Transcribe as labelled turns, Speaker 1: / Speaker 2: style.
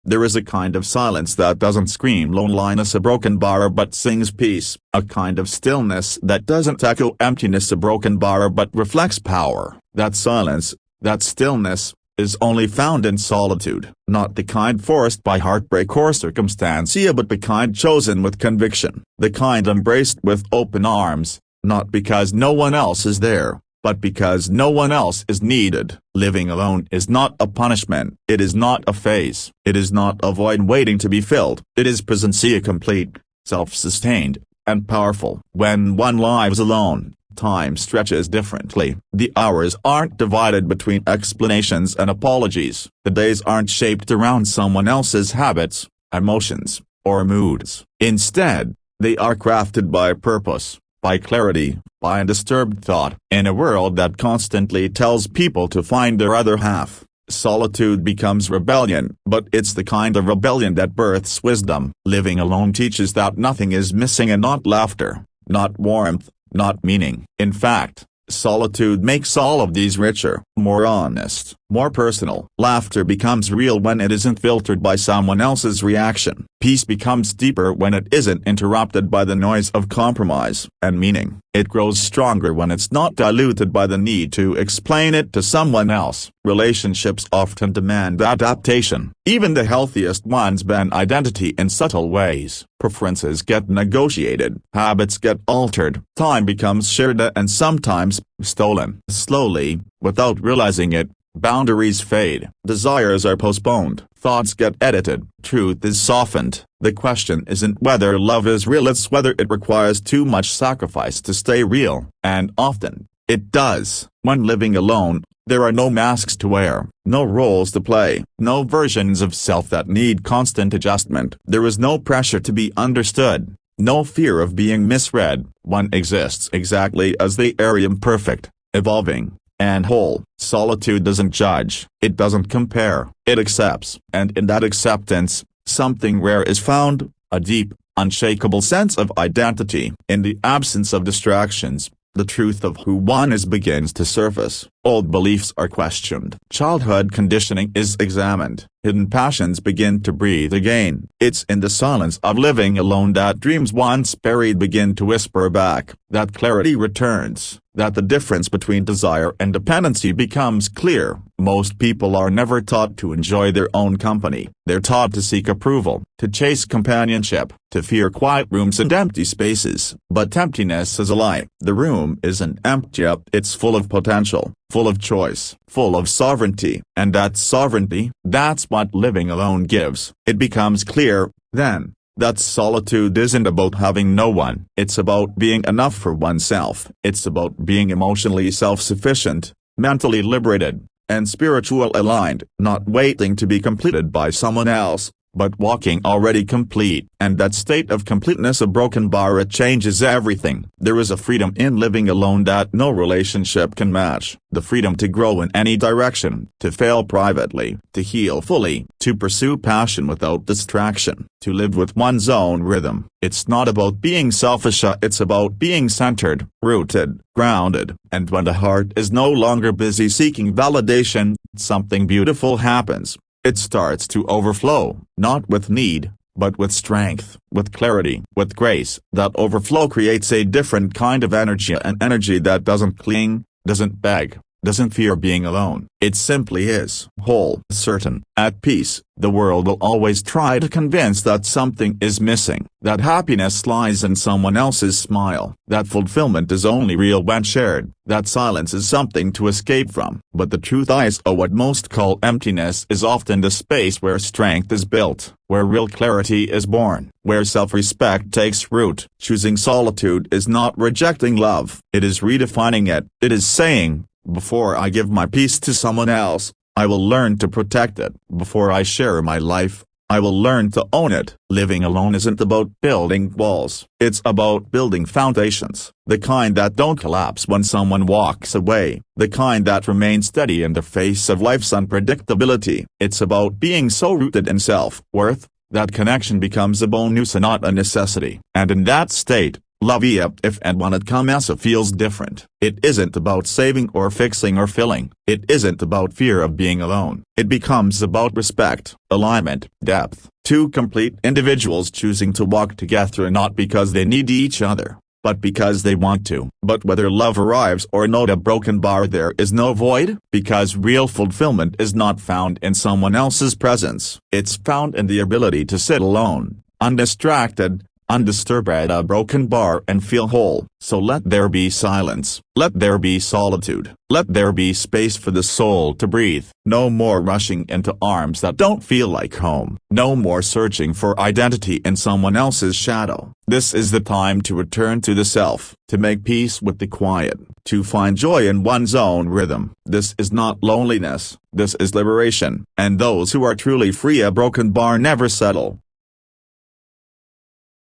Speaker 1: There is a kind of silence that doesn't scream loneliness a broken bar but sings peace, a kind of stillness that doesn't echo emptiness a broken bar but reflects power. That silence, that stillness, is only found in solitude, not the kind forced by heartbreak or circumstancia but the kind chosen with conviction, the kind embraced with open arms, not because no one else is there, but because no one else is needed. Living alone is not a punishment, it is not a phase, it is not a void waiting to be filled, it is presencia complete, self-sustained, and powerful. When one lives alone, time stretches differently. The hours aren't divided between explanations and apologies. The days aren't shaped around someone else's habits, emotions, or moods. Instead, they are crafted by purpose, by clarity, by undisturbed thought. In a world that constantly tells people to find their other half, solitude becomes rebellion. But it's the kind of rebellion that births wisdom. Living alone teaches that nothing is missing, and not laughter, not warmth, not meaning. In fact, solitude makes all of these richer, more honest, more personal. Laughter becomes real when it isn't filtered by someone else's reaction. Peace becomes deeper when it isn't interrupted by the noise of compromise. And meaning, it grows stronger when it's not diluted by the need to explain it to someone else. Relationships often demand adaptation. Even the healthiest ones bend identity in subtle ways. Preferences get negotiated, habits get altered, time becomes shared and sometimes stolen. Slowly, without realizing it, boundaries fade, desires are postponed, thoughts get edited, truth is softened. The question isn't whether love is real, it's whether it requires too much sacrifice to stay real. And often, it does. When living alone, there are no masks to wear, no roles to play, no versions of self that need constant adjustment. There is no pressure to be understood, no fear of being misread. One exists exactly as they are, imperfect, evolving, and whole. Solitude doesn't judge, it doesn't compare, it accepts. And in that acceptance, something rare is found, a deep, unshakable sense of identity. In the absence of distractions, the truth of who one is begins to surface. Old beliefs are questioned. Childhood conditioning is examined. Hidden passions begin to breathe again. It's in the silence of living alone that dreams once buried begin to whisper back, that clarity returns, that the difference between desire and dependency becomes clear. Most people are never taught to enjoy their own company. They're taught to seek approval, to chase companionship, to fear quiet rooms and empty spaces. But emptiness is a lie. The room isn't empty, it's full of potential, full of choice, full of sovereignty. And that sovereignty, that's what living alone gives. It becomes clear, then, that solitude isn't about having no one. It's about being enough for oneself. It's about being emotionally self-sufficient, mentally liberated, and spiritually aligned. Not waiting to be completed by someone else, but walking already complete. And that state of completeness, a broken bar, it changes everything. There is a freedom in living alone that no relationship can match. The freedom to grow in any direction, to fail privately, to heal fully, to pursue passion without distraction, to live with one's own rhythm. It's not about being selfish, it's about being centered, rooted, grounded. And when the heart is no longer busy seeking validation, something beautiful happens. It starts to overflow, not with need, but with strength, with clarity, with grace. That overflow creates a different kind of energy, an energy that doesn't cling, doesn't beg, doesn't fear being alone. It simply is whole, certain, at peace. The world will always try to convince that something is missing, that happiness lies in someone else's smile, that fulfillment is only real when shared, that silence is something to escape from. But the truth is, what most call emptiness is often the space where strength is built, where real clarity is born, where self-respect takes root. Choosing solitude is not rejecting love, it is redefining it. It is saying, before I give my peace to someone else, I will learn to protect it. Before I share my life, I will learn to own it. Living alone isn't about building walls, it's about building foundations. The kind that don't collapse when someone walks away, the kind that remain steady in the face of life's unpredictability. It's about being so rooted in self-worth, that connection becomes a bonus and not a necessity. And in that state, Love, if and when it comes, feels different. It isn't about saving or fixing or filling. It isn't about fear of being alone. It becomes about respect, alignment, depth. Two complete individuals choosing to walk together not because they need each other, but because they want to. But whether love arrives or not, a broken bar, there is no void, because real fulfillment is not found in someone else's presence. It's found in the ability to sit alone, undistracted, undisturbed at a broken bar and feel whole. So let there be silence. Let there be solitude. Let there be space for the soul to breathe. No more rushing into arms that don't feel like home. No more searching for identity in someone else's shadow. This is the time to return to the self, to make peace with the quiet, to find joy in one's own rhythm. This is not loneliness, this is liberation. And those who are truly free, a broken bar never settle.